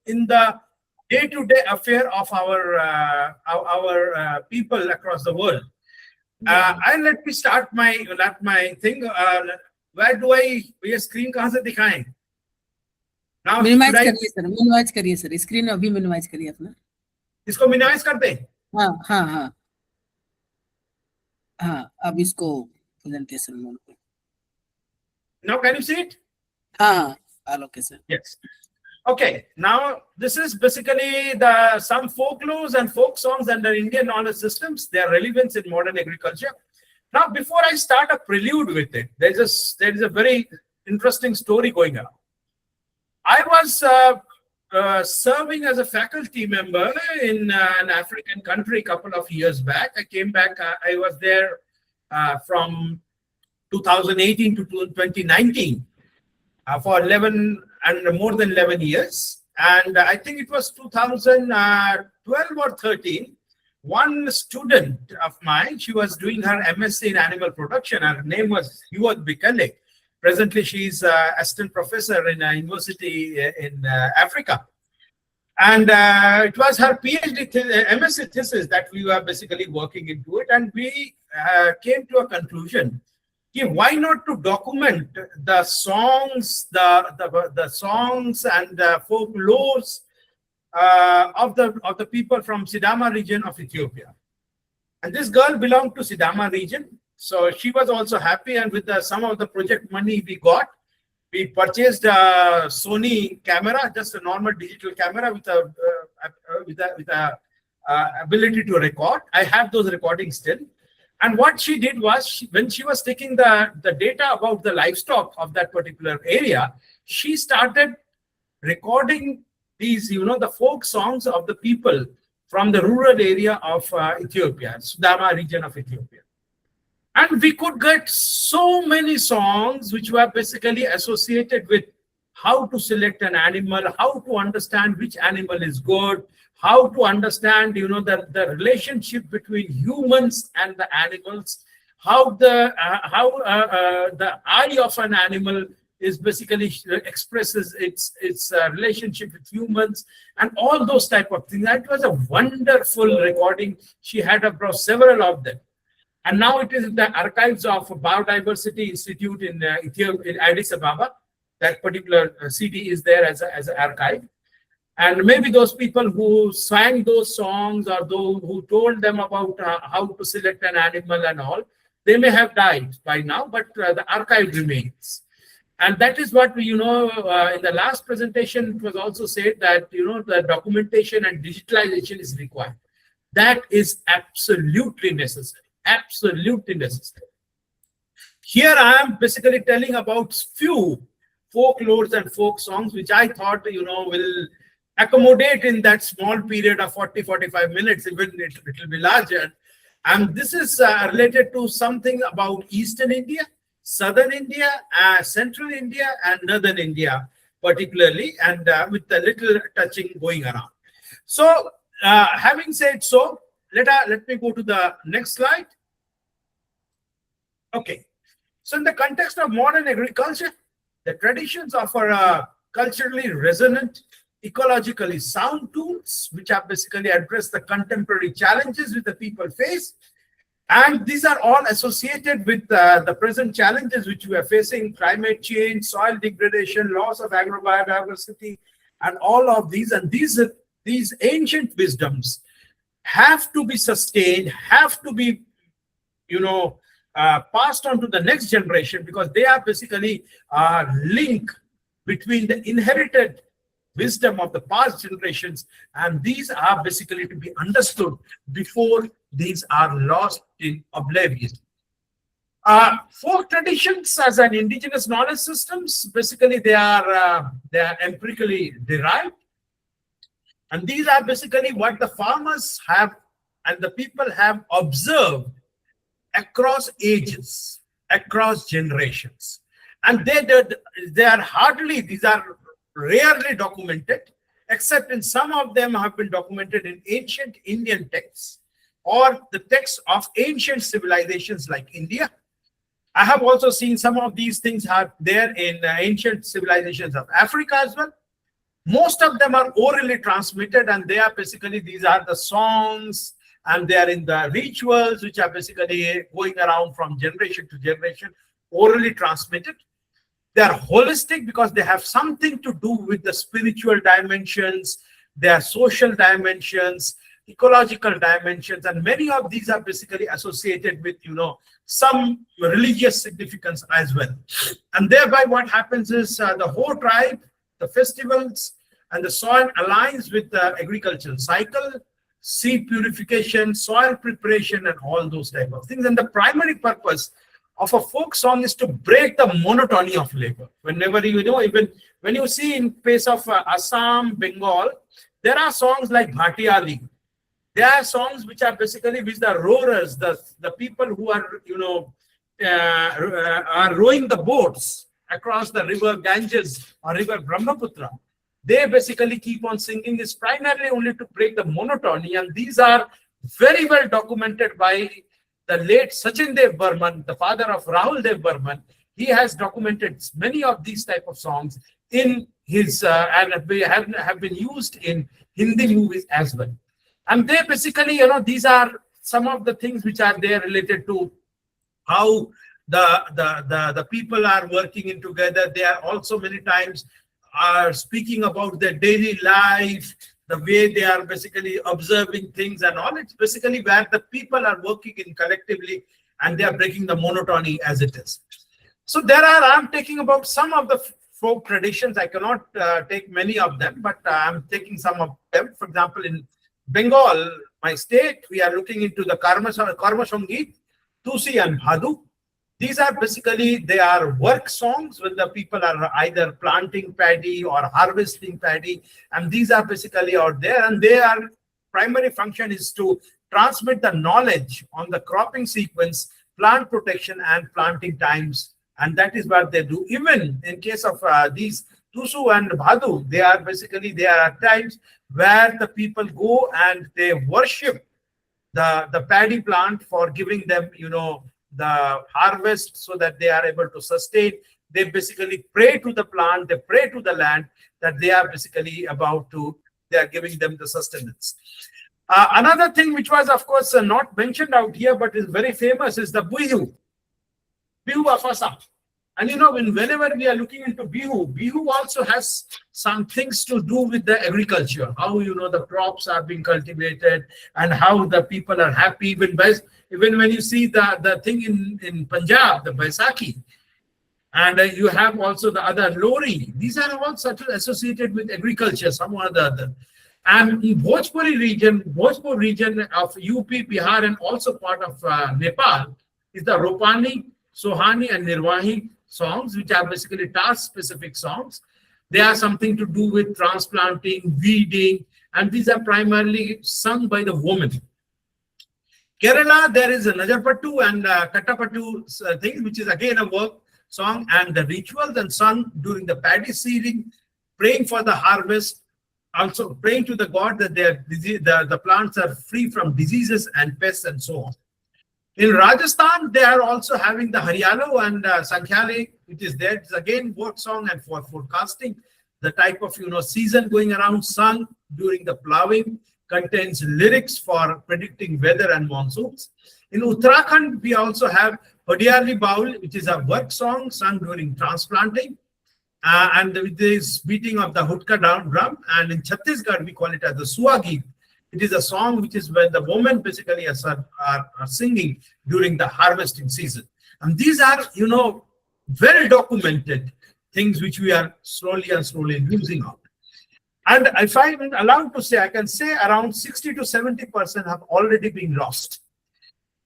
in the day-to-day affair of our people across the world. And let me start my thing. Where do I ये screen कहाँ से दिखाएं? Now minimise करिए sir, minimise करिए sir, screen अभी minimise करिए अपना. इसको मिनिमाइज कर दें? हाँ हाँ हाँ हाँ, अब इसको प्रेजेंटेशन मोड पे. Now can you see it? हाँ हाँ, okay sir. Yes. Okay. Now this is basically some folklores and folk songs under Indian knowledge systems. Their relevance in modern agriculture. Now, before I start a prelude with it, there is a very interesting story going on. I was serving as a faculty member in an African country a couple of years back. I came back. I was there from 2018 to 2019 for 11 and more than 11 years. And I think it was 2012 or 13. One student of mine, she was doing her MSc in animal production. Her name was Yuad Bikale. Presently, she's assistant professor in a university in Africa. And it was her PhD, MSc thesis that we were basically working into it. And we came to a conclusion. Why not to document the songs, the songs and the folklores of the people from Sidama region of Ethiopia. And this girl belonged to Sidama region. So she was also happy, and with some of the project money we got, we purchased a Sony camera, just a normal digital camera with a ability to record. I have those recordings still. And what she did was, when she was taking the data about the livestock of that particular area, she started recording these, the folk songs of the people from the rural area of Ethiopia, Sidama region of Ethiopia. And we could get so many songs which were basically associated with how to select an animal, how to understand which animal is good, how to understand, the relationship between humans and the animals, how the eye of an animal is basically expresses its relationship with humans, and all those type of things. That was a wonderful recording. She had across several of them. And now it is in the archives of Biodiversity Institute in Ethiopia, in Addis Ababa. That particular city is there as an archive. And maybe those people who sang those songs, or those who told them about how to select an animal and all, they may have died by now, but the archive remains. And that is what in the last presentation, it was also said that, the documentation and digitalization is required. That is absolutely necessary. Absolutely necessary. Here I am basically telling about few folklores and folk songs, which I thought, will accommodate in that small period of 40-45 minutes, even it will be larger. And this is related to something about Eastern India, Southern India, Central India, and Northern India particularly, and with a little touching going around. So having said so, let me go to the next slide. Okay. So in the context of modern agriculture, the traditions offer culturally resonant, ecologically sound tools, which are basically address the contemporary challenges which the people face. And these are all associated with the present challenges which we are facing: climate change, soil degradation, loss of agrobiodiversity, and all of these. And these ancient wisdoms have to be sustained, have to be, passed on to the next generation, because they are basically a link between the inherited wisdom of the past generations, and these are basically to be understood before these are lost in oblivion. Folk traditions as an indigenous knowledge systems, basically they are empirically derived, and these are basically what the farmers have and the people have observed across ages, across generations, and they are hardly, these are rarely documented, except in some of them have been documented in ancient Indian texts or the texts of ancient civilizations like India. I have also seen some of these things are there in ancient civilizations of Africa as well. Most of them are orally transmitted, and they are basically, these are the songs, and they are in the rituals, which are basically going around from generation to generation, orally transmitted. They are holistic because they have something to do with the spiritual dimensions, their social dimensions, ecological dimensions, and many of these are basically associated with, some religious significance as well. And thereby what happens is the whole tribe, the festivals, and the soil aligns with the agricultural cycle, seed purification, soil preparation, and all those type of things. And the primary purpose of a folk song is to break the monotony of labor. Whenever even when you see in case of Assam, Bengal, there are songs like Bhatiyali. There are songs which are basically with the rowers, the people who are are rowing the boats across the river Ganges or river Brahmaputra. They basically keep on singing this primarily only to break the monotony, and these are very well documented by the late Sachin Dev Burman, the father of Rahul Dev Burman. He has documented many of these type of songs in his and have been used in Hindi movies as well. And they basically, these are some of the things which are there related to how the people are working in together. They are also many times are speaking about their daily life, the way they are basically observing things and all. It's basically where the people are working in collectively and they are breaking the monotony as it is. So I'm taking about some of the folk traditions. I cannot take many of them, but I'm taking some of them. For example, in Bengal, my state, we are looking into the Karma Sangit, Tusi and Bhadu. These are basically, they are work songs when the people are either planting paddy or harvesting paddy. And these are basically out there, and their primary function is to transmit the knowledge on the cropping sequence, plant protection, and planting times. And that is what they do. Even in case of these Tusu and Bhadu, there are times where the people go and they worship the paddy plant for giving them, the harvest so that they are able to sustain. They basically pray to the plant, they pray to the land that they are basically they are giving them the sustenance. Another thing which was, of course, not mentioned out here, but is very famous is the Bihu of Assam. And whenever we are looking into Bihu also has some things to do with the agriculture, how the crops are being cultivated and how the people are happy. Even when you see the thing in Punjab, the Baisakhi, and you have also the other Lori. These are all sort of associated with agriculture, some or the other. And in Bhojpur region of UP, Bihar, and also part of Nepal is the Ropani, Sohani, and Nirwahi songs, which are basically task-specific songs. They are something to do with transplanting, weeding, and these are primarily sung by the women. Kerala, there is a Najarpattu and Kattapattu thing, which is again a work song, and the rituals and sung during the paddy seeding, praying for the harvest, also praying to the god that the plants are free from diseases and pests and so on. In Rajasthan, they are also having the Haryalu and Sankhyali, which is there. It's again work song and for forecasting the type of season going around, sung during the plowing, contains lyrics for predicting weather and monsoons. In Uttarakhand, we also have Hodiyali Baul, which is a work song sung during transplanting, and with this beating of the hudka drum. And in Chhattisgarh, we call it as the Suagi. It is a song which is when the women basically are singing during the harvesting season. And these are, well documented things which we are slowly losing out. And if I'm allowed to say, I can say around 60 to 70% have already been lost.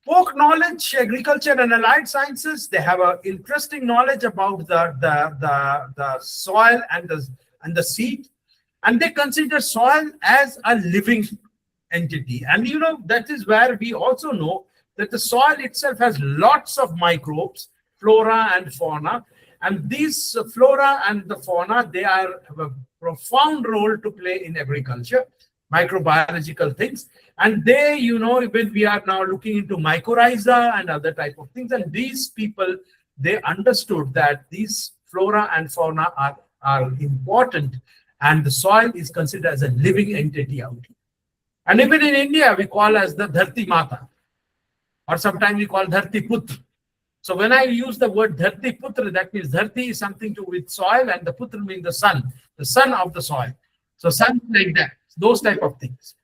Folk knowledge, agriculture, and allied sciences, they have an interesting knowledge about the soil and the seed. And they consider soil as a living entity. And that is where we also know that the soil itself has lots of microbes, flora and fauna. And these flora and the fauna, they have a profound role to play in agriculture, microbiological things. And they, when we are now looking into mycorrhiza and other type of things, and these people, they understood that these flora and fauna are important. and the soil is considered as a living entity out here. And even in India, we call as the Dharti Mata, or sometimes we call Dharti Putra. So when I use the word Dharti Putra, that means Dharti is something to do with soil, and the Putra means the son of the soil. So sun like that, those type of things.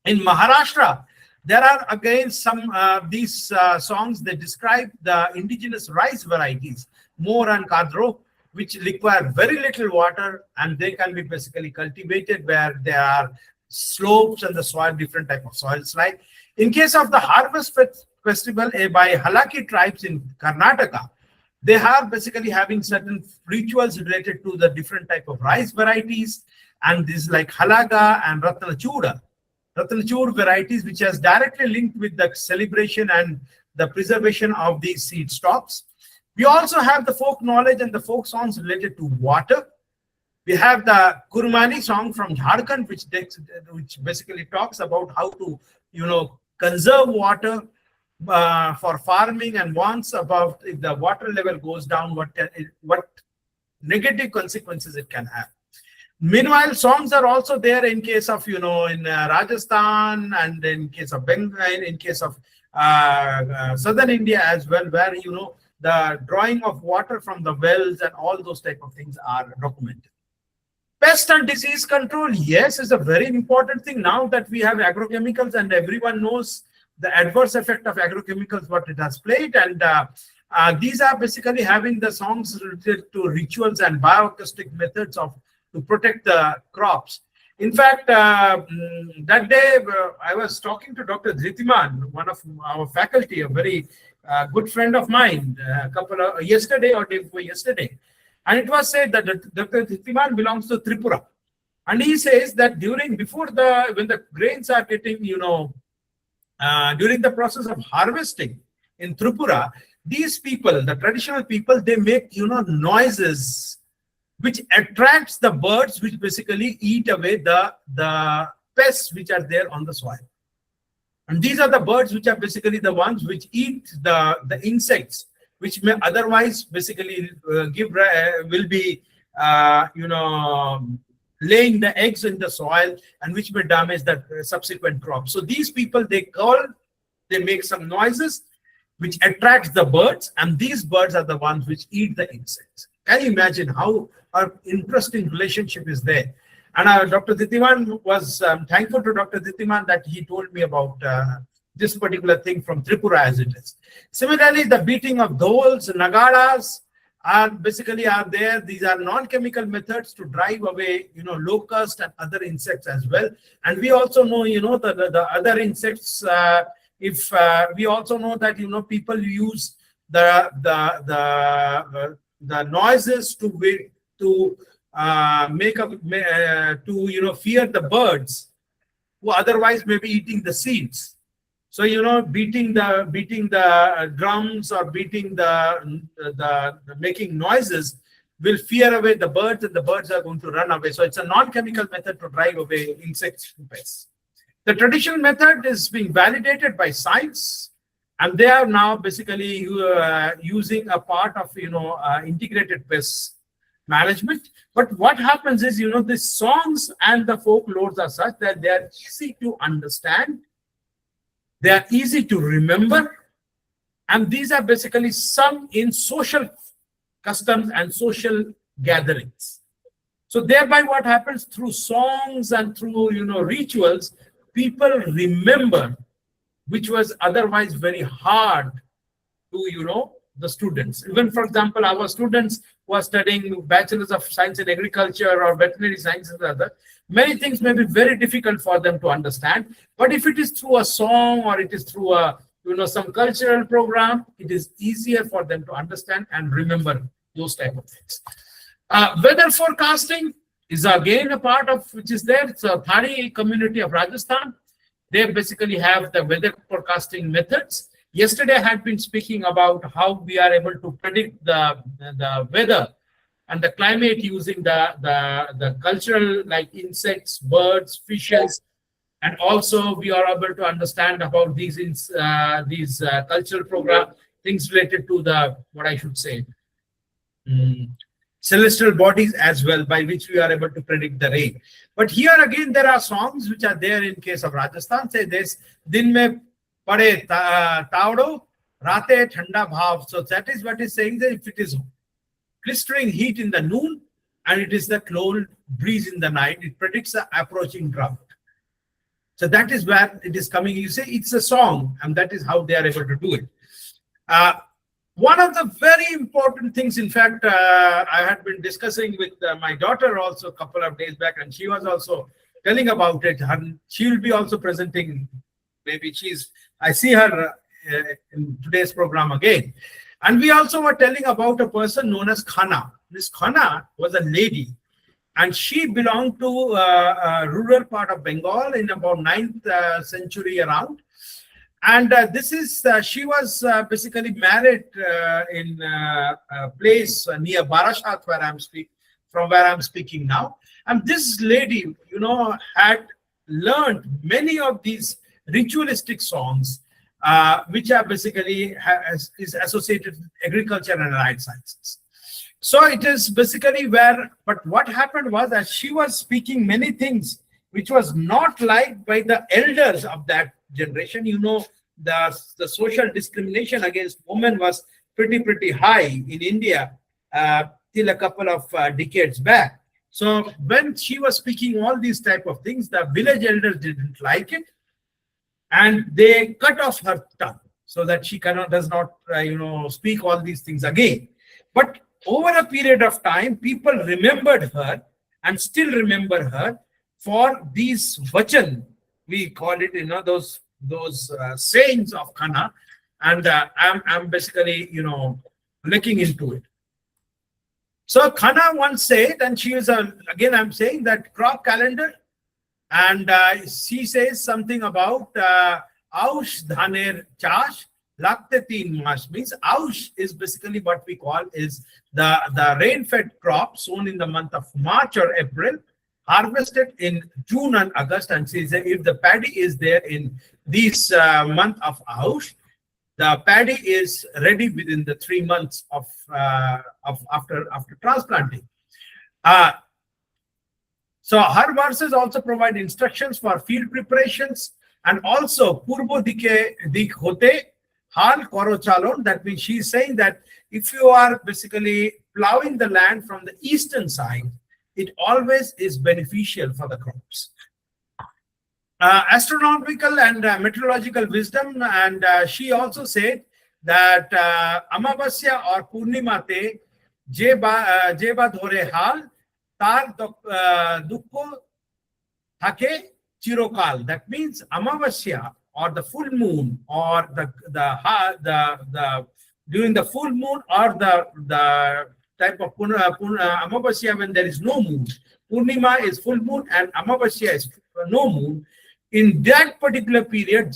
In Maharashtra, there are again some these songs that describe the indigenous rice varieties, More and Kadro, which require very little water, and they can be basically cultivated where there are slopes and the soil, different type of soils. Like in case of the harvest festival by Halaki tribes in Karnataka, they are basically having certain rituals related to the different type of rice varieties, and this like Halaga and Ratnachuda varieties, which has directly linked with the celebration and the preservation of these seed stocks. We also have the folk knowledge and the folk songs related to water. We have the Kurmani song from Jharkhand, which basically talks about how to, conserve water for farming, and warns about if the water level goes down, what negative consequences it can have. Meanwhile, songs are also there in case of, in Rajasthan, and in case of Bengal, in case of southern India as well, where, the drawing of water from the wells and all those type of things are documented. Pest and disease control, yes, is a very important thing. Now that we have agrochemicals and everyone knows the adverse effect of agrochemicals, what it has played, and these are basically having the songs related to rituals and bioacoustic methods to protect the crops. In fact, that day I was talking to Dr. Dhitiman, one of our faculty, a very good friend of mine, yesterday or day before yesterday, and it was said that Dr. Dhitiman belongs to Tripura, and he says that when the grains are getting, during the process of harvesting in Tripura, these people, the traditional people, they make noises which attracts the birds, which basically eat away the pests which are there on the soil. And these are the birds which are basically the ones which eat the insects, which may otherwise basically will be laying the eggs in the soil, and which may damage the subsequent crop. So these people, they make some noises which attracts the birds, and these birds are the ones which eat the insects. Can you imagine how an interesting relationship is there? And Dr. Dhitiman was thankful to Dr. Dhitiman that he told me about this particular thing from Tripura as it is. Similarly, the beating of dhols, nagaras are there. These are non-chemical methods to drive away, locusts and other insects as well. And we also know, the other insects. We also know that people use the noises to fear the birds who otherwise may be eating the seeds. So beating the drums or making noises will fear away the birds, and the birds are going to run away. So it's a non-chemical method to drive away insects and pests. The traditional method is being validated by science, and they are now basically using a part of integrated pest management. But what happens is the songs and the folklores are such that they are easy to understand, they are easy to remember, and these are basically some in social customs and social gatherings. So thereby what happens through songs and through rituals, people remember, which was otherwise very hard to the students. Even, for example, our students who are studying Bachelors of Science in Agriculture or Veterinary Sciences and other, many things may be very difficult for them to understand. But if it is through a song or it is through a some cultural program, it is easier for them to understand and remember those type of things. Weather forecasting is again a part of which is there. It's a Thani community of Rajasthan. They basically have the weather forecasting methods. Yesterday I had been speaking about how we are able to predict the weather and the climate using the cultural, like insects, birds, fishes, and also we are able to understand about these cultural program things related to the what I should say celestial bodies as well, by which we are able to predict the rain. But here again, there are songs which are there in case of Rajasthan. Say this, Din mein pade tawdo, rate thanda bhav. So that is what is saying that if it is blistering heat in the noon and it is the cold breeze in the night, it predicts the approaching drought. So that is where it is coming. You say it's a song, and that is how they are able to do it. One of the very important things, in fact, I had been discussing with my daughter also a couple of days back, and she was also telling about it. She will be also presenting. Maybe I see her in today's program again. And we also were telling about a person known as Khana. This Khana was a lady, and she belonged to a rural part of Bengal in about 9th century around. And she was basically married in a place near Barashat, from where I'm speaking now. And this lady, had learned many of these ritualistic songs, which are basically is associated with agriculture and allied sciences. So it is basically but what happened was that she was speaking many things which was not liked by the elders of that generation. The social discrimination against women was pretty high in India till a couple of decades back. So when she was speaking all these type of things, the village elders didn't like it, and they cut off her tongue so that she does not speak all these things again. But over a period of time, people remembered her and still remember her for these vachan, we call it, those sayings of Khana, and I'm basically looking into it. So Khana once said, and she is again I'm saying that crop calendar, and she says something about Aush Dhaner Chash Lagte Teen Mas, means Aush is basically what we call is the rain-fed crop sown in the month of March or April, harvested in June and August. And she says if the paddy is there in this month of Aush, the paddy is ready within the 3 months of after transplanting. So her verses also provide instructions for field preparations, and also Purbo dik hote hal koro chalon. That means she is saying that if you are basically plowing the land from the eastern side, it always is beneficial for the crops. Astronomical and meteorological wisdom, and she also said that Amavasya or Purnima te jeba dhore hal tar dukko thake chirokal. That means Amavasya, or the full moon, or the during the full moon, or the type of Amavasya when there is no moon. Purnima is full moon and Amavasya is no moon. In that particular period,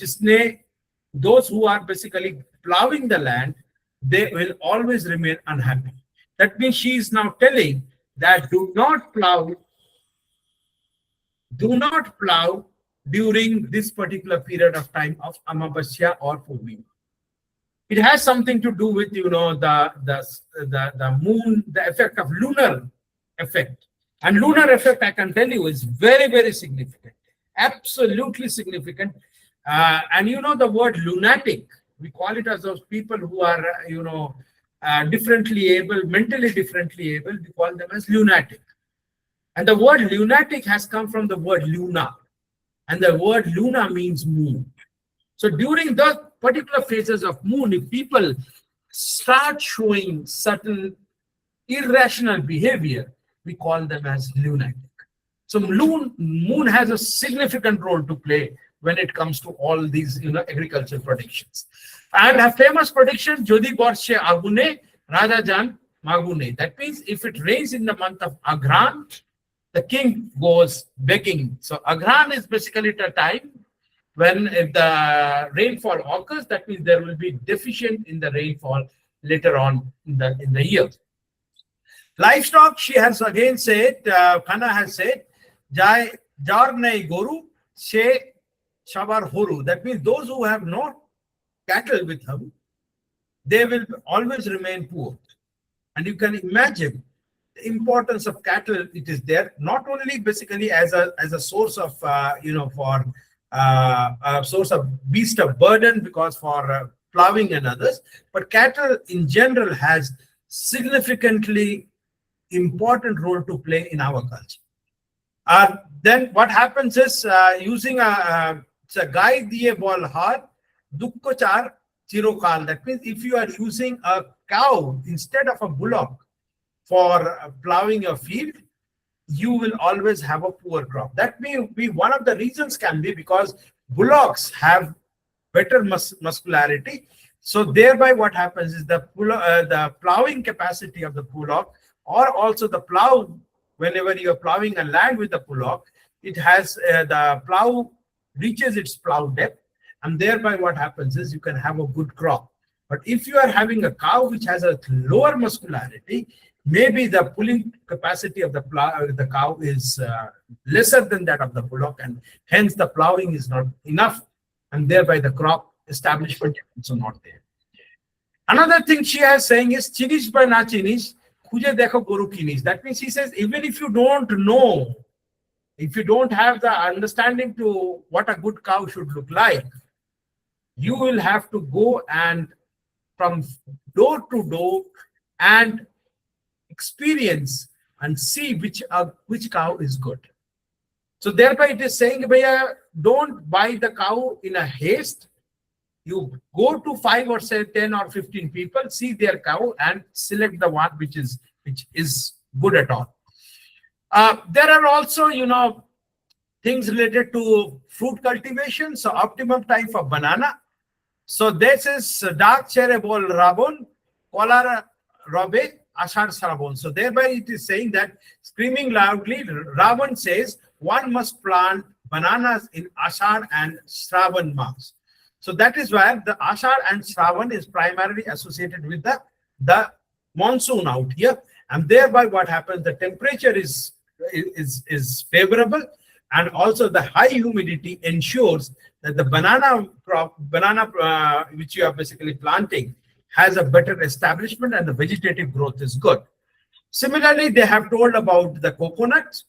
those who are basically plowing the land, they will always remain unhappy. That means she is now telling that do not plow during this particular period of time of Amavasya or Purnima. It has something to do with the moon, the effect of lunar effect. And lunar effect, I can tell you, is very significant. Absolutely significant. And the word lunatic, we call it as those people who are differently able, mentally differently able, we call them as lunatic. And the word lunatic has come from the word luna, and the word luna means moon. So during those particular phases of moon, if people start showing certain irrational behavior, we call them as lunatic. So moon has a significant role to play when it comes to all these agricultural predictions. And a famous prediction, Jodi Borshe Agune, Raja Jan Magune. That means if it rains in the month of Agran, the king goes begging. So Agran is basically the time when if the rainfall occurs, that means there will be deficient in the rainfall later on in the year. Livestock, she has again said, Khana has said, Jai Jarnei Goru, She Shabar Horu. That means those who have no cattle with them, they will always remain poor. And you can imagine the importance of cattle, it is there not only basically as a source of for a source of beast of burden, because for plowing and others, but cattle in general has significantly important role to play in our culture. Then what happens is using a guy diye bol har dukko char chirokal. That means if you are using a cow instead of a bullock for plowing your field, you will always have a poor crop. That may be one of the reasons, can be because bullocks have better muscularity. So thereby what happens is the plowing capacity of the bullock, or also the plow, whenever you are plowing a land with the bullock, it has the plow reaches its plow depth, and thereby what happens is you can have a good crop. But if you are having a cow which has a lower muscularity, maybe the pulling capacity of the cow is lesser than that of the bullock, and hence the plowing is not enough, and thereby the crop establishment is also not there. Another thing she is saying is chinish by na chinish, khuje dekho goru kinish. That means she says, even if you don't know, if you don't have the understanding to what a good cow should look like, you will have to go and from door to door and experience and see which cow is good. So thereby it is saying, Bhaiya, don't buy the cow in a haste. You go to 5 or 10 or 15 people, see their cow and select the one which is good at all. There are also, things related to fruit cultivation. So optimum time for banana. So this is dark cherry bol rabon, kolar robe, ashar sarabon. So thereby it is saying that, screaming loudly, Ravan says one must plant bananas in Ashar and Shravan months. So that is where the Ashar and Shravan is primarily associated with the monsoon out here, and thereby what happens, the temperature is favorable, and also the high humidity ensures that the banana crop, which you are basically planting, has a better establishment and the vegetative growth is good. Similarly, they have told about the coconuts.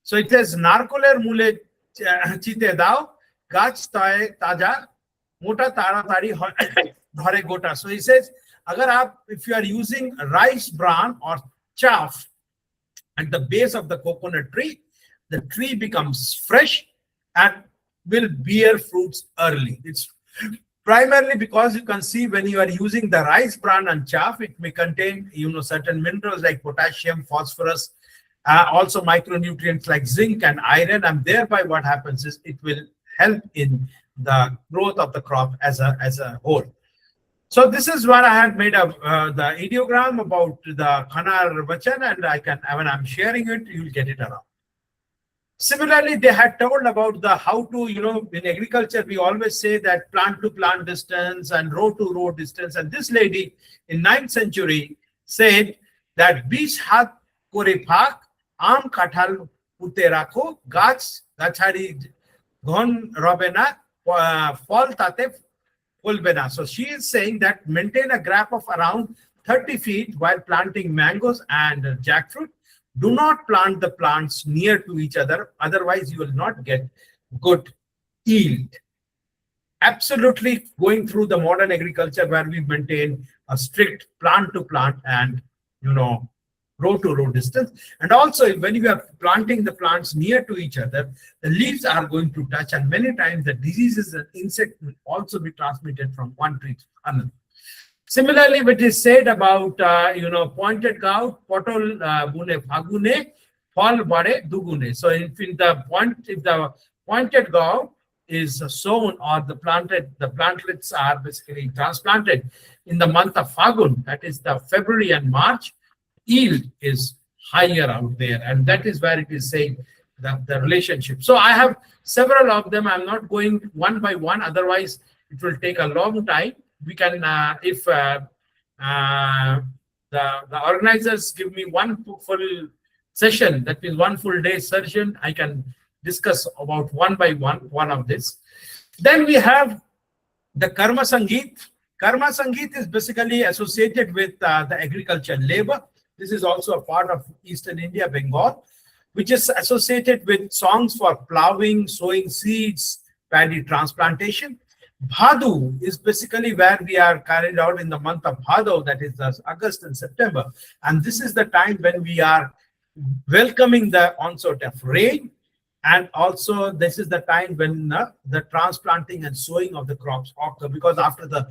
So it says narcoler mule chite dao gach tae taja mota tara tari dhare gota. So he says, if you are using rice bran or chaff at the base of the coconut tree, the tree becomes fresh and will bear fruits early. It's primarily because you can see when you are using the rice bran and chaff, it may contain certain minerals like potassium, phosphorus, also micronutrients like zinc and iron, and thereby what happens is it will help in the growth of the crop as a whole. So this is what I had made of the ideogram about the Khanar Vachan, and when I'm sharing it, you'll get it around. Similarly, they had told about how to, in agriculture, we always say that plant to plant distance and row to row distance. And this lady in 9th century said that bish hat kore phak am kathal pute rakho gach gachari ghon robena fol tate folbena. So she is saying that maintain a gap of around 30 feet while planting mangoes and jackfruit. Do not plant the plants near to each other, otherwise you will not get good yield. Absolutely going through the modern agriculture where we maintain a strict plant to plant and row to row distance. And also when you are planting the plants near to each other, the leaves are going to touch, and many times the diseases and insects will also be transmitted from one tree to another. Similarly, what is said about pointed cow, potol bune phagune, fal bade dugune. So if the pointed cow is sown or the plantlets are basically transplanted in the month of Fagun, that is the February and March, yield is higher out there, and that is where it is saying that the relationship. So I have several of them. I'm not going one by one, otherwise it will take a long time. We can, if the organizers give me one full session, that means one full day session, I can discuss about one by one of this. Then we have the Karma Sangeet. Karma Sangeet is basically associated with the agricultural labor. This is also a part of Eastern India, Bengal, which is associated with songs for plowing, sowing seeds, paddy transplantation. Bhadu is basically where we are carried out in the month of Bhadu, that is August and September. And this is the time when we are welcoming the onset of rain. And also this is the time when the transplanting and sowing of the crops occur, because after the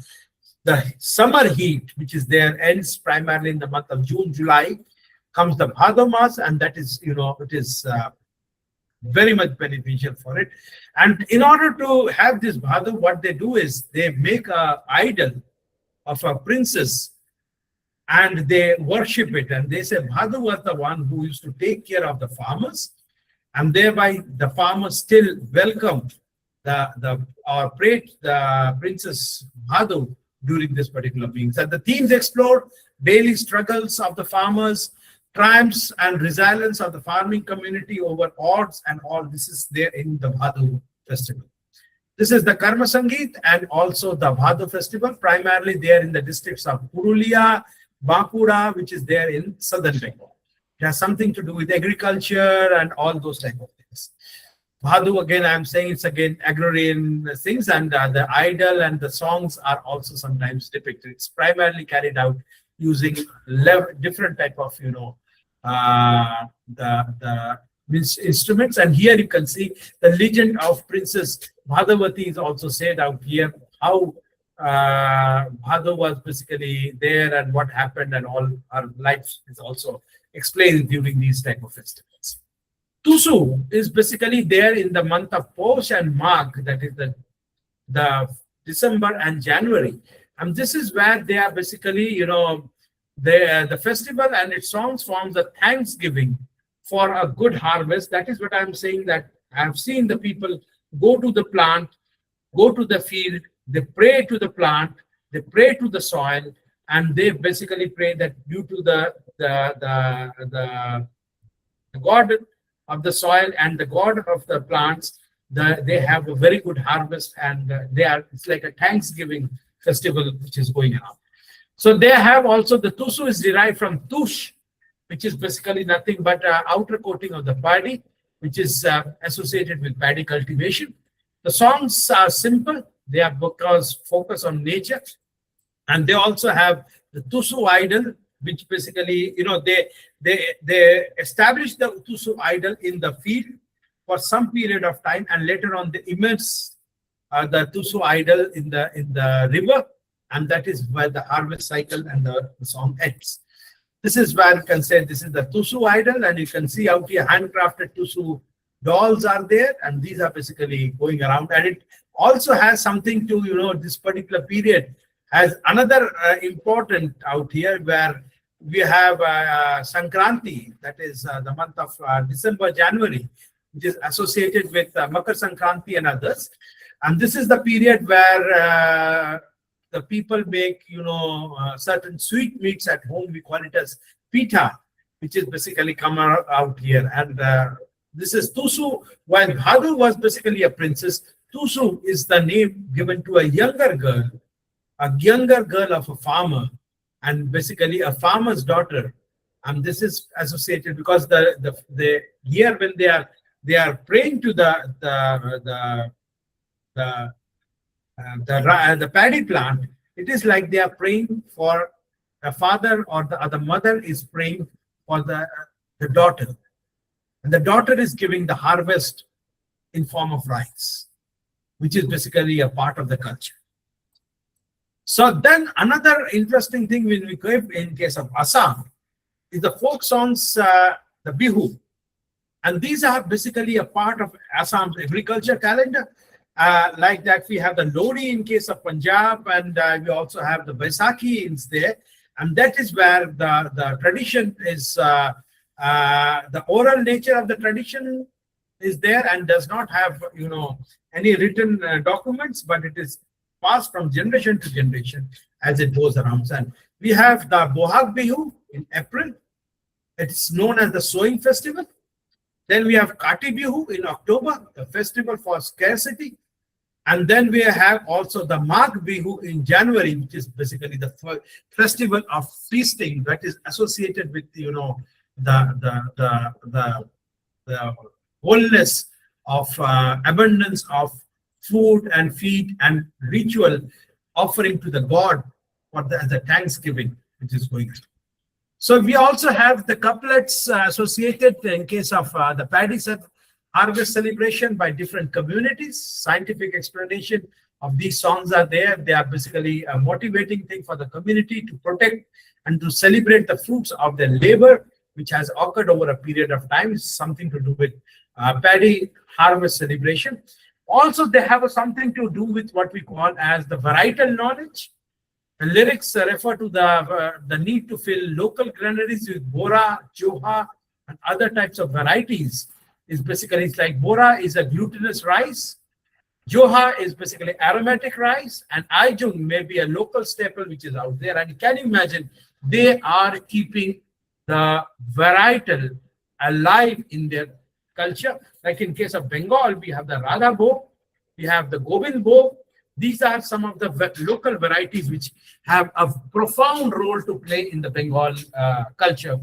summer heat, which is there, ends primarily in the month of June, July, comes the Bhadra Mas, and that is, it is very much beneficial for it. And in order to have this Bhadra, what they do is they make a idol of a princess and they worship it. And they say Bhadra was the one who used to take care of the farmers, and thereby the farmers still welcome or pray the princess Bhadra during this particular being. So the themes explore daily struggles of the farmers, triumphs and resilience of the farming community over odds, and all this is there in the Bhadra festival. This is the Karma Sangeet and also the Bhadra festival, primarily there in the districts of Purulia, Bankura, which is there in southern Bengal. It has something to do with agriculture and all those type of things. Bhadra, again, I'm saying it's again agrarian things, and the idol and the songs are also sometimes depicted. It's primarily carried out using different type of, the instruments. And here you can see the legend of Princess Bhadravati is also said out here, how Bhadra was basically there and what happened, and all our life is also explained during these type of festivals. Tusu is basically there in the month of Posh and Magh, that is the December and January. And this is where they are basically, the festival and its songs forms a thanksgiving for a good harvest. That is what I'm saying, that I've seen the people go to the plant, go to the field, they pray to the plant, they pray to the soil, and they basically pray that due to the god of the soil and the god of the plants, they have a very good harvest, and it's like a Thanksgiving festival which is going on. So they have also, the Tusu is derived from Tush, which is basically nothing but outer coating of the paddy, which is associated with paddy cultivation. The songs are simple. They are because focus on nature, and they also have the Tusu idol, which basically, they establish the Tusu idol in the field for some period of time, and later on they immerse the Tusu idol in the river, and that is where the harvest cycle and the song ends. This is where you can say this is the Tusu idol, and you can see out here handcrafted Tusu dolls are there, and these are basically going around. And it also has something to, this particular period has another important out here where we have Sankranti, that is the month of December, January, which is associated with Makar Sankranti and others. And this is the period where the people make, certain sweet meats at home. We call it as pita, which is basically come out here. And this is Tusu. While Bhadra was basically a princess, Tusu is the name given to a younger girl of a farmer, and basically a farmer's daughter. And this is associated because the year when they are praying to the paddy plant, it is like they are praying for a father, or the mother is praying for the daughter, and the daughter is giving the harvest in form of rice, which is basically a part of the culture. So then another interesting thing when we go in case of Assam is the folk songs, the Bihu. And these are basically a part of Assam's agriculture calendar. Like that, we have the Lodi in case of Punjab, and we also have the Baisakhi is there. And that is where the tradition is, the oral nature of the tradition is there and does not have, any written documents, but it is passed from generation to generation as it goes around. And we have the Bohag Bihu in April. It's known as the sowing festival. Then we have Kati Bihu in October, the festival for scarcity. And then we have also the Mag Bihu in January, which is basically the festival of feasting that is associated with, the wholeness of abundance of food and feed and ritual offering to the god for the Thanksgiving, which is going through. So we also have the couplets associated in case of the paddy harvest celebration by different communities. Scientific explanation of these songs are there. They are basically a motivating thing for the community to protect and to celebrate the fruits of their labor, which has occurred over a period of time. It's something to do with paddy harvest celebration. Also, they have something to do with what we call as the varietal knowledge. The lyrics refer to the need to fill local granaries with bora, joha, and other types of varieties. Is basically, it's like bora is a glutinous rice, joha is basically aromatic rice, and aijung may be a local staple which is out there. And can you imagine, they are keeping the varietal alive in their culture. Like in case of Bengal, we have the Radha Bo, we have the Govind Bo. These are some of the local varieties which have a profound role to play in the Bengal culture.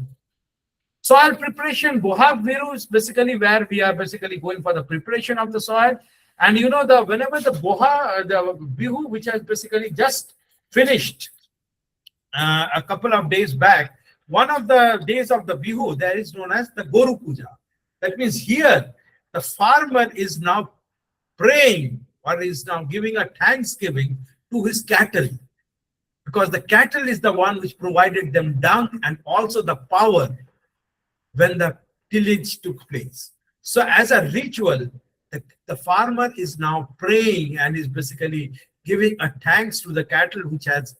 Soil preparation, Bohag Bihu is basically where we are basically going for the preparation of the soil. And whenever the Bihu, which has basically just finished a couple of days back, one of the days of the Bihu, there is known as the Goru Puja. That means here, the farmer is now praying or is now giving a thanksgiving to his cattle. Because the cattle is the one which provided them dung and also the power when the tillage took place. So as a ritual, the farmer is now praying and is basically giving a thanks to the cattle which has,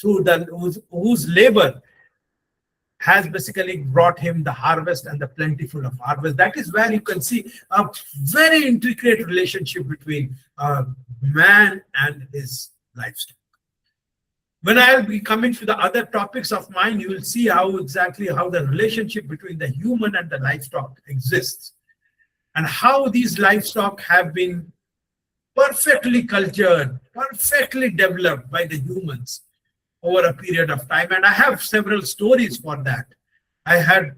whose labor has basically brought him the harvest and the plentiful of harvest. That is where you can see a very intricate relationship between man and his livestock. When I'll be coming to the other topics of mine, you will see how the relationship between the human and the livestock exists, and how these livestock have been perfectly cultured, perfectly developed by the humans over a period of time. And I have several stories for that. I had,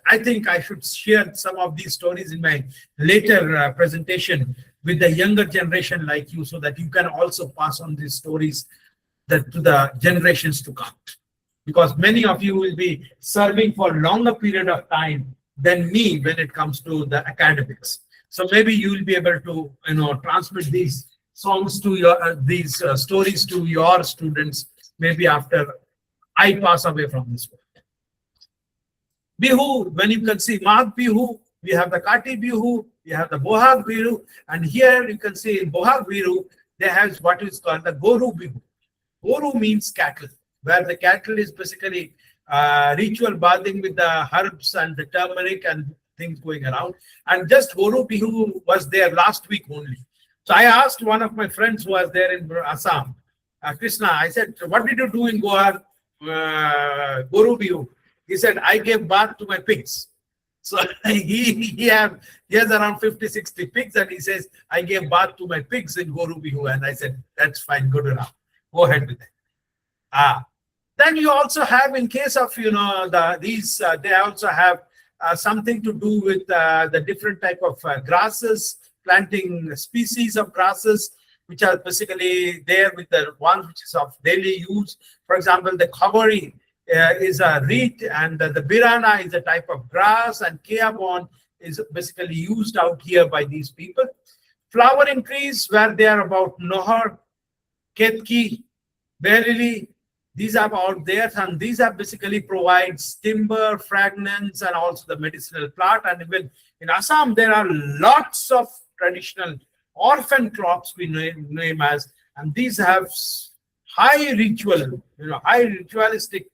I think I should share some of these stories in my later presentation with the younger generation like you, so that you can also pass on these stories to the generations to come. Because many of you will be serving for a longer period of time than me when it comes to the academics. So maybe you will be able to, transmit these songs to your, these stories to your students, maybe after I pass away from this world. Bihu, when you can see Mag Bihu, we have the Kati Bihu, we have the Bohag Bihu, and here you can see in Bohag Bihu, they have what is called the Goru Bihu. Goru means cattle, where the cattle is basically ritual bathing with the herbs and the turmeric and things going around. And just Goru Bihu was there last week only. So I asked one of my friends who was there in Assam, Krishna, I said, what did you do in Goa, Goru Bihu? He said, I gave bath to my pigs. So he has around 50, 60 pigs, and he says, I gave bath to my pigs in Goru Bihu. And I said, that's fine, good enough. Go ahead with it. Then you also have, in case of, they also have something to do with the different type of grasses, planting species of grasses, which are basically there with the ones which is of daily use. For example, the khogori is a reed, and the birana is a type of grass, and keabon is basically used out here by these people. Flowering trees, where they are about nohar, ketki, berili, these are out there, and these are basically provides timber, fragrance, and also the medicinal plant. And even in Assam, there are lots of traditional orphan crops we name as, and these have high ritualistic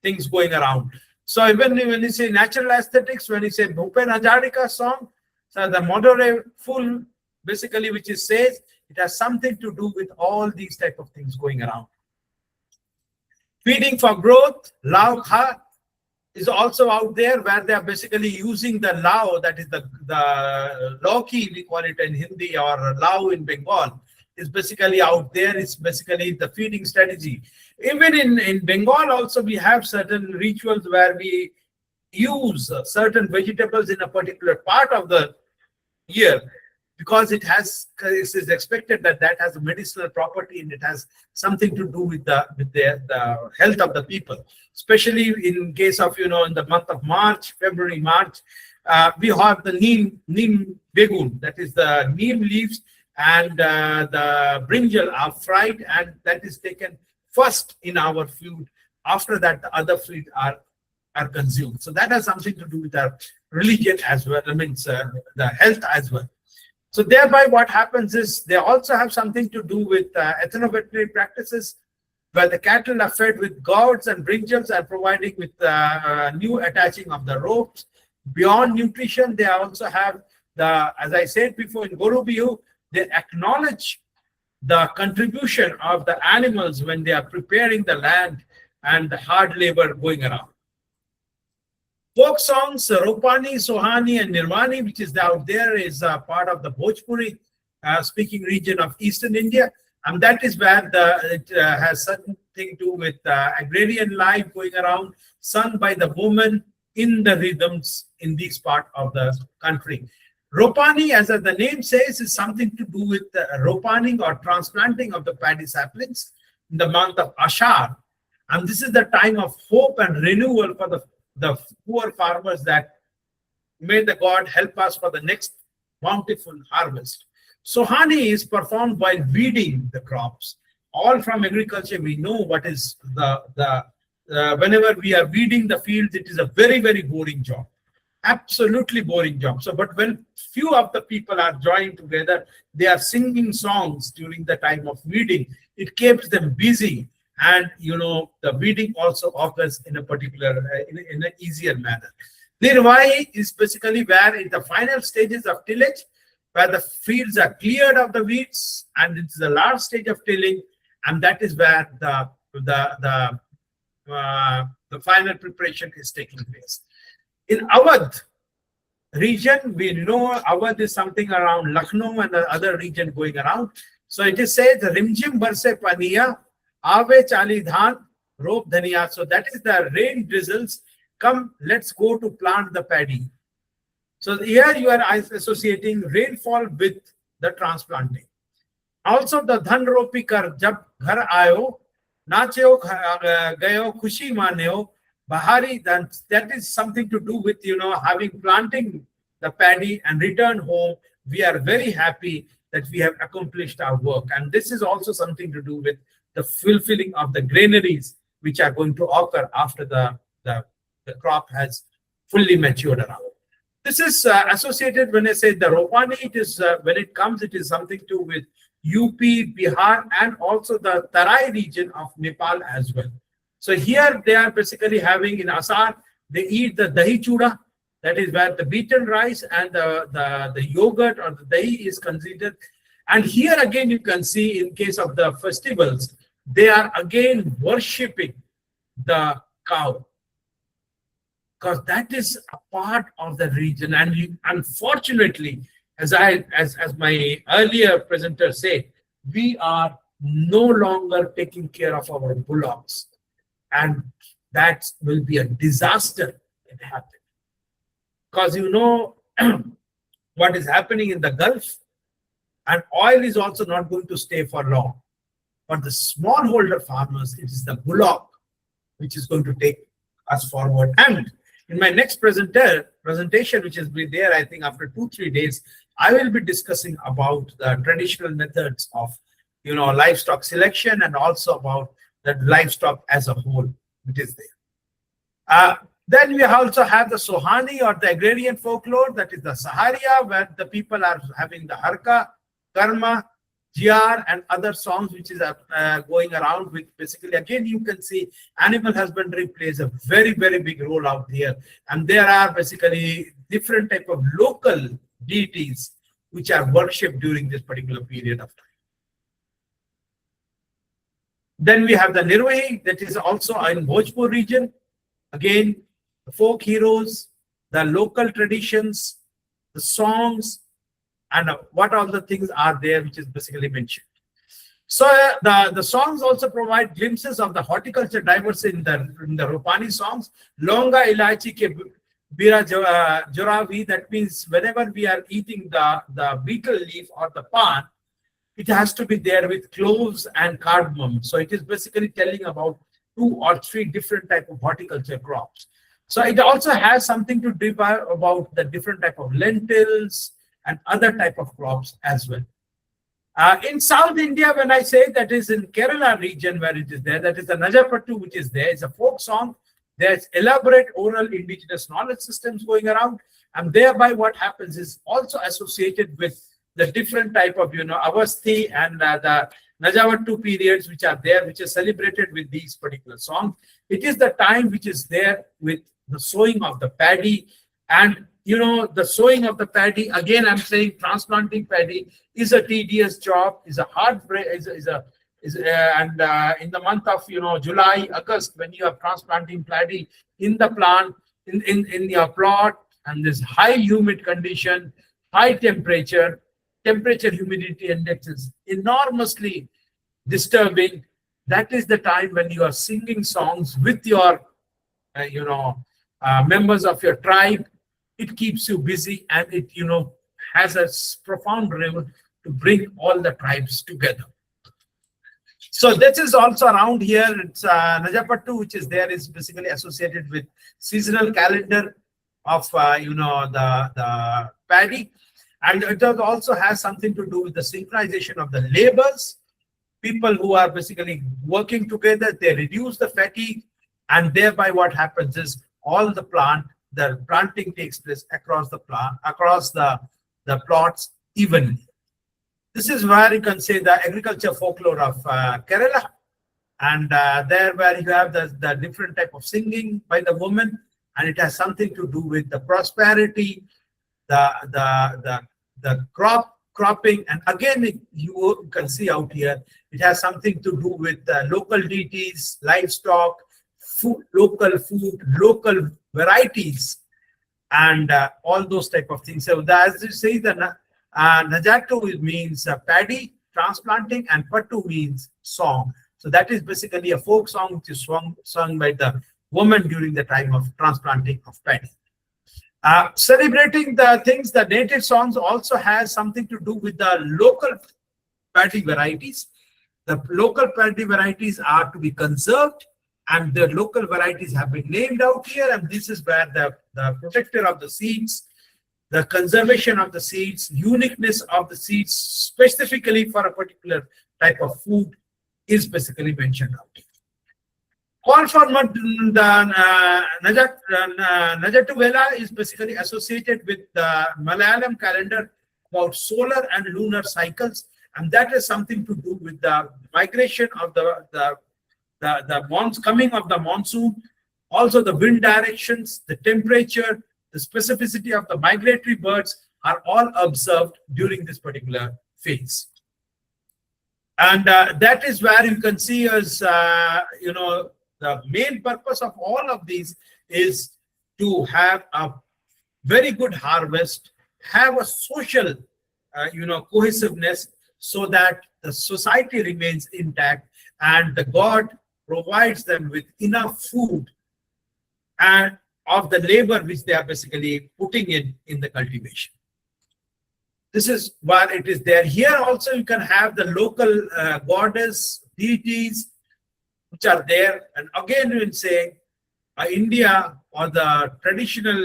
things going around. So even when you say natural aesthetics, when you say Bhupen Hazarika song, so the Modore full, basically, which is says it has something to do with all these type of things going around. Feeding for growth, Lao Kha, is also out there, where they are basically using the lao, that is the lauki, we call it in Hindi, or lao in Bengal, is basically out there. It's basically the feeding strategy. Even in Bengal also, we have certain rituals where we use certain vegetables in a particular part of the year, because it is expected that that has a medicinal property, and it has something to do with the health of the people, especially in case of, in the month of March, February, March. We have the neem begun, that is the neem leaves, and the brinjal are fried, and that is taken first in our food. After that, the other food are consumed. So that has something to do with our religion as well. I mean, the health as well. So thereby what happens is they also have something to do with ethno-veterinary practices, where the cattle are fed with gourds and brinjals, and providing with new attaching of the ropes. Beyond nutrition, they also have as I said before, in Guru Bihu, they acknowledge the contribution of the animals when they are preparing the land and the hard labor going around. Folk songs, Ropani, Sohani, and Nirmani, which is out there, is part of the Bhojpuri speaking region of Eastern India. And that is where it has something to do with agrarian life going around, sung by the women in the rhythms in this part of the country. Ropani, as the name says, is something to do with ropaning or transplanting of the paddy saplings in the month of Ashar. And this is the time of hope and renewal for the poor farmers, that may the God help us for the next bountiful harvest. Sohani is performed while weeding the crops. All from agriculture, we know what is whenever we are weeding the fields, it is a very, very boring job. Absolutely boring job. So, but when few of the people are joined together, they are singing songs during the time of weeding. It keeps them busy. And the weeding also occurs in a particular in an easier manner. Nirvai is basically where in the final stages of tillage, where the fields are cleared of the weeds, and it's the last stage of tilling, and that is where the final preparation is taking place. In Awadh region, we know Awadh is something around Lucknow and the other region going around. So it is said, Rimjim Barse Paniya, Ave Chali Dhan, Rope Dhaniya. So that is the rain drizzles. Come, let's go to plant the paddy. So here you are associating rainfall with the transplanting. Also the Dhan Ropi Kar Jab Ghar Ayo, Nacheo Gayo Khushi Maneo, Bahari, that is something to do with, having planting the paddy and return home. We are very happy that we have accomplished our work. And this is also something to do with the fulfilling of the granaries, which are going to occur after the crop has fully matured around. This is associated, when I say the Ropani, it is when it comes, it is something to do with UP, Bihar, and also the Tarai region of Nepal as well. So here they are basically having in Asar, they eat the dahi chuda, that is where the beaten rice and the yogurt or the dahi is considered. And here again you can see, in case of the festivals, they are again worshipping the cow, because that is a part of the region. And unfortunately, as my earlier presenter said, we are no longer taking care of our bullocks. And that will be a disaster if it happens. Because what is happening in the Gulf, and oil is also not going to stay for long. For the smallholder farmers, it is the bullock which is going to take us forward. And in my next presentation, which will be there, I think after 2-3 days, I will be discussing about the traditional methods of livestock selection, and also about the livestock as a whole, which is there. Then we also have the Sohani, or the agrarian folklore, that is the Saharia, where the people are having the Harka, Karma, Jiar, and other songs which is going around with. Basically, again, you can see animal husbandry plays a very, very big role out here. And there are basically different type of local deities which are worshipped during this particular period of time. Then we have the Nirvahi, that is also in Bhojpur region. Again, the folk heroes, the local traditions, the songs, and what all the things are there, which is basically mentioned. So the songs also provide glimpses of the horticulture diversity in the Rupani songs. Longa ilachi ke bira joravi. That means whenever we are eating the betel leaf or the pan, it has to be there with cloves and cardamom. So it is basically telling about 2 or 3 different type of horticulture crops. So it also has something to do about the different type of lentils and other type of crops as well. In South India, when I say that is in Kerala region where it is there, that is the Najapattu which is there. It's a folk song. There's elaborate oral indigenous knowledge systems going around, and thereby what happens is also associated with the different type of, Avasthi and the Najavattu periods which are there, which is celebrated with these particular songs. It is the time which is there with the sowing of the paddy, and the sowing of the paddy. Again, I'm saying transplanting paddy is a tedious job, is a hard break, and in the month of July, August, when you are transplanting paddy in the plant, in your plot, and this high humid condition, high temperature humidity index is enormously disturbing. That is the time when you are singing songs with your members of your tribe. It keeps you busy, and it has a profound role to bring all the tribes together. So this is also around here. It's Najapattu, which is there, is basically associated with seasonal calendar of the paddy, and it also has something to do with the synchronization of the labors. People who are basically working together, they reduce the fatigue, and thereby what happens is all the planting takes place across the plots evenly. This is where you can say the agriculture folklore of Kerala, and there where you have the different type of singing by the woman, and it has something to do with the prosperity, the cropping, and again you can see out here it has something to do with local deities, livestock, local food, local varieties, and all those type of things. So as you say, the Najatu means paddy transplanting, and Pattu means song. So that is basically a folk song which is sung by the woman during the time of transplanting of paddy. Celebrating the things, the native songs also has something to do with the local paddy varieties. The local paddy varieties are to be conserved, and the local varieties have been named out here, and this is where the protector of the seeds, the conservation of the seeds, uniqueness of the seeds, specifically for a particular type of food, is basically mentioned out here. Call for the Najattu Vela is basically associated with the Malayalam calendar about solar and lunar cycles, and that is something to do with the migration of the coming of the monsoon, also the wind directions, the temperature, the specificity of the migratory birds are all observed during this particular phase. And that is where you can see as, the main purpose of all of these is to have a very good harvest, have a social, cohesiveness, so that the society remains intact and the God provides them with enough food and of the labor which they are basically putting in the cultivation. This is where it is there. Here also you can have the local goddess, deities, which are there. And again, you will say India, or the traditional,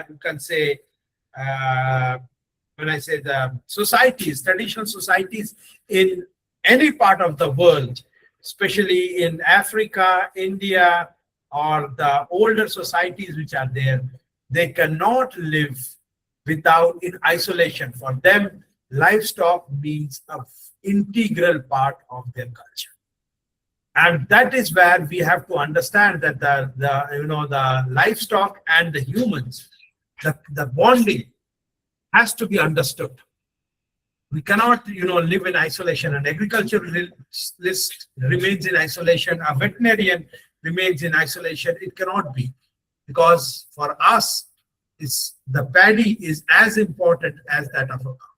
you can say, when I say the societies, traditional societies in any part of the world, especially in Africa, India, or the older societies which are there, they cannot live in isolation. For them, livestock means an integral part of their culture. And that is where we have to understand that the livestock and the humans, the bonding has to be understood. We cannot, live in isolation. An agriculturalist remains in isolation. A veterinarian remains in isolation. It cannot be. because for us, the paddy is as important as that of a cow.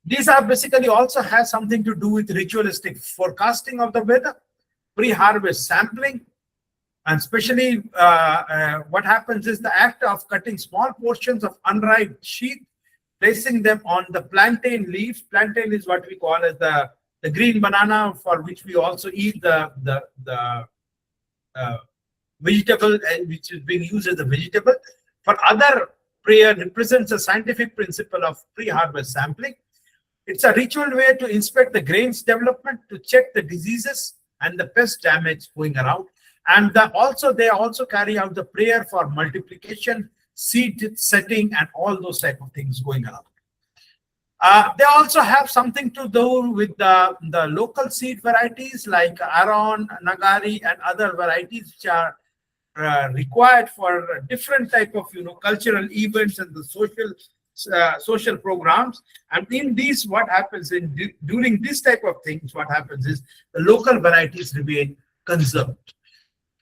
These are basically also has something to do with ritualistic forecasting of the weather, pre-harvest sampling, and especially what happens is the act of cutting small portions of unripe sheath, placing them on the plantain leaf. Plantain is what we call as the green banana, for which we also eat the vegetable, which is being used as a vegetable. For other, prayer represents a scientific principle of pre-harvest sampling. It's a ritual way to inspect the grain's development, to check the diseases and the pest damage going around. And they also carry out the prayer for multiplication, seed setting, and all those type of things going around. They also have something to do with the local seed varieties like Aron, Nagari, and other varieties which are required for different type of cultural events and the social programs. And in these, what happens during this type of things, what happens is the local varieties remain conserved.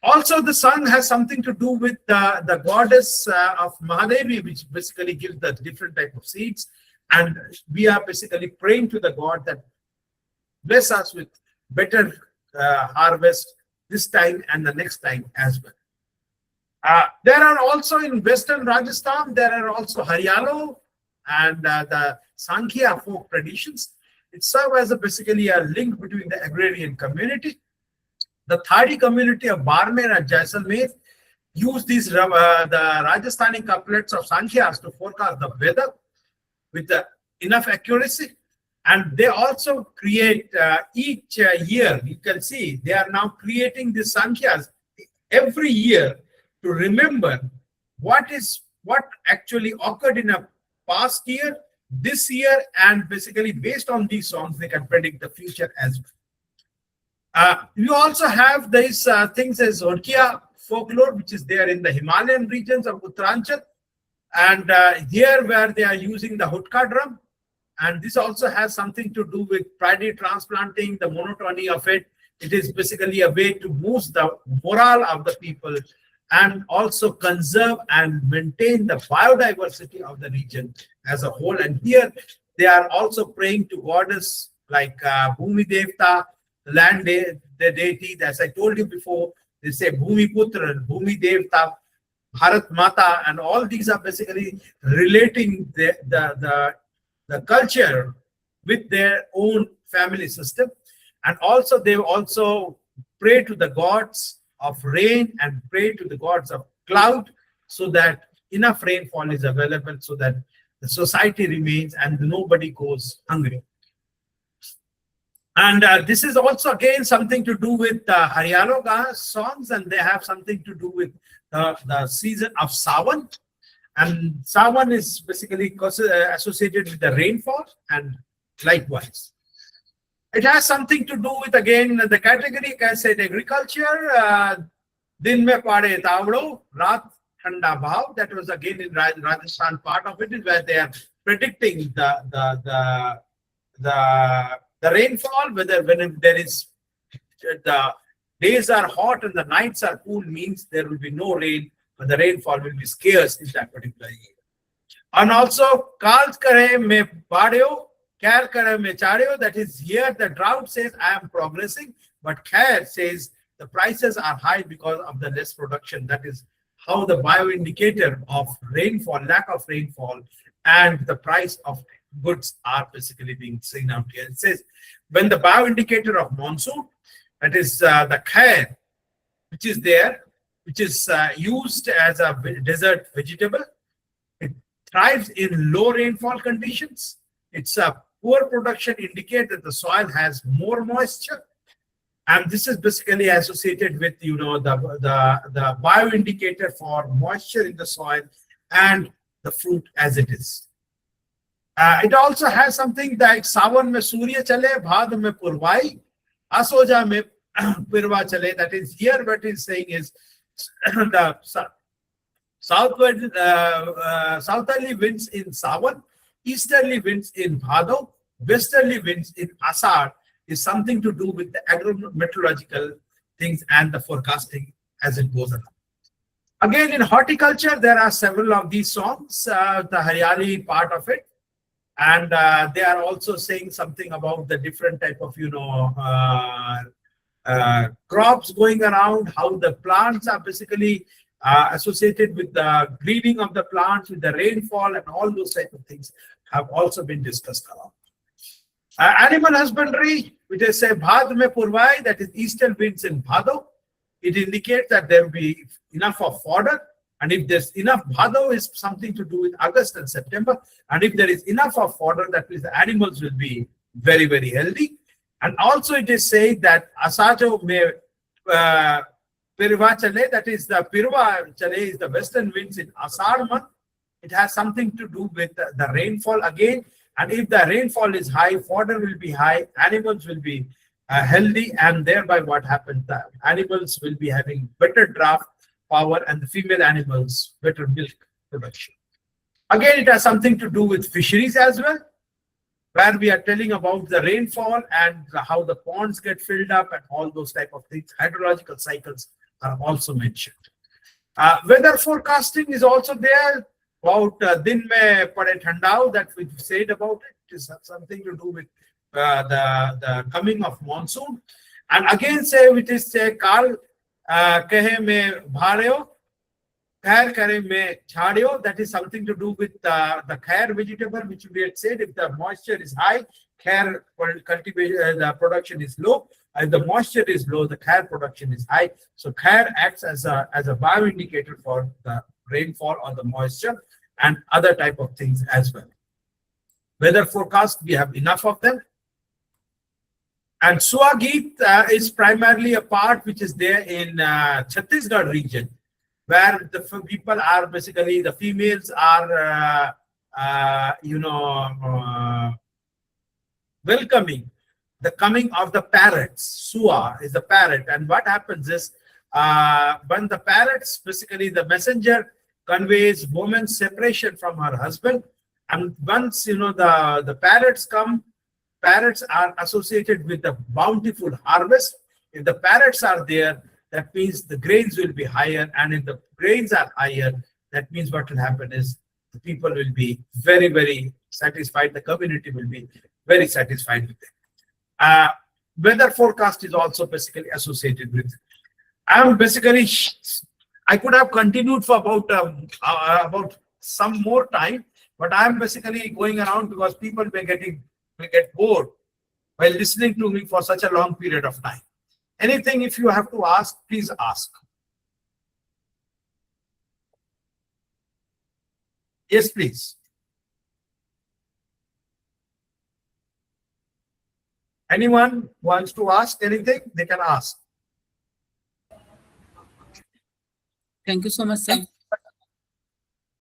Also, the sun has something to do with the goddess of Mahadevi, which basically gives the different type of seeds. And we are basically praying to the god that bless us with better harvest this time and the next time as well. There are also in Western Rajasthan, there are also Haryalo and the Sankhya folk traditions. It serves as basically a link between the agrarian community. The Thadi community of Barmer and Jaisalmer use these the Rajasthani couplets of Sankhyas to forecast the weather with enough accuracy. And they also create each year, you can see, they are now creating these Sankhyas every year to remember what actually occurred in a past year, this year, and basically based on these songs, they can predict the future as well. You also have these things as Orkia folklore, which is there in the Himalayan regions of Uttaranchal, and here where they are using the hutka drum. And this also has something to do with paddy transplanting, the monotony of it. It is basically a way to boost the morale of the people and also conserve and maintain the biodiversity of the region as a whole. And here they are also praying to goddess like Bhumi Devta, land the deity. As I told you before, they say Bhumi Putra, Bhumi Devta, Bharat Mata, and all these are basically relating the culture with their own family system. And also they also pray to the gods of rain and pray to the gods of cloud so that enough rainfall is available so that the society remains and nobody goes hungry. And this is also again something to do with Haryalo songs, and they have something to do with the season of Sawan. And Sawan is basically associated with the rainfall, and likewise. It has something to do with, again, the category, I said, agriculture. Din mein pade tavlo, raat thanda bhav. That was again in Rajasthan. Part of it is where they are predicting the rainfall. Whether when there is the days are hot and the nights are cool, means there will be no rain, but the rainfall will be scarce in that particular year. And also, Kal kare me padeo. Khair kare me chadeo, that is here the drought says I am progressing, but Khair says the prices are high because of the less production. That is how the bioindicator of rainfall, lack of rainfall, and the price of goods are basically being seen out here. It says when the bioindicator of monsoon, that is the Khair, which is there, which is used as a desert vegetable. It thrives in low rainfall conditions. It's a poor production indicate that the soil has more moisture, and this is basically associated with the bioindicator for moisture in the soil and the fruit as it is. It also has something like Sawan mein Surya chale, Bhad mein Purvai, Asoja mein Pirva chale. That is here what it's saying is the southerly winds in Sawan, easterly winds in Bhado, westerly winds in Asar is something to do with the agro-meteorological things and the forecasting as it goes along. Again, in horticulture, there are several of these songs, the Haryali part of it. And they are also saying something about the different type of, crops going around, how the plants are basically associated with the breeding of the plants, with the rainfall, and all those type of things have also been discussed around. Animal husbandry, which is say Bhad me Purvai, that is eastern winds in Bhado. It indicates that there will be enough of fodder. And if there's enough, Bhado is something to do with August and September. And if there is enough of fodder, that means the animals will be very, very healthy. And also it is said that Asajo me Pirva Chale, that is the Pirva Chale is the western winds in Asar month. It has something to do with the rainfall again. And if the rainfall is high, fodder will be high, animals will be healthy, and thereby what happens, the animals will be having better draft power, and the female animals better milk production. Again, it has something to do with fisheries as well, where we are telling about the rainfall and how the ponds get filled up and all those type of things. Hydrological cycles are also mentioned. Weather forecasting is also there. About din mein pade thandao, that we said about it is something to do with the coming of monsoon. And again say it is say kal kahe me bhareo, khair kare me chhadeo, that is something to do with the khair vegetable, which we had said if the moisture is high, khair cultivation, the production is low. If the moisture is low, the khair production is high. So khair acts as a bioindicator for the rainfall or the moisture and other type of things as well. Weather forecast, we have enough of them. And Geet is primarily a part which is there in Chhattisgarh region, where the people are basically, the females are, welcoming the coming of the parrots. Sua is the parrot. And what happens is, when the parrots, basically the messenger conveys woman's separation from her husband. And once, the parrots come, parrots are associated with the bountiful harvest. If the parrots are there, that means the grains will be higher. And if the grains are higher, that means what will happen is the people will be very, very satisfied. The community will be very satisfied with it. Weather forecast is also basically associated with it. I could have continued for about some more time, but I'm basically going around because people may get bored while listening to me for such a long period of time. Anything if you have to ask, please ask. Yes, please. Anyone wants to ask anything, they can ask. Thank you so much, sir.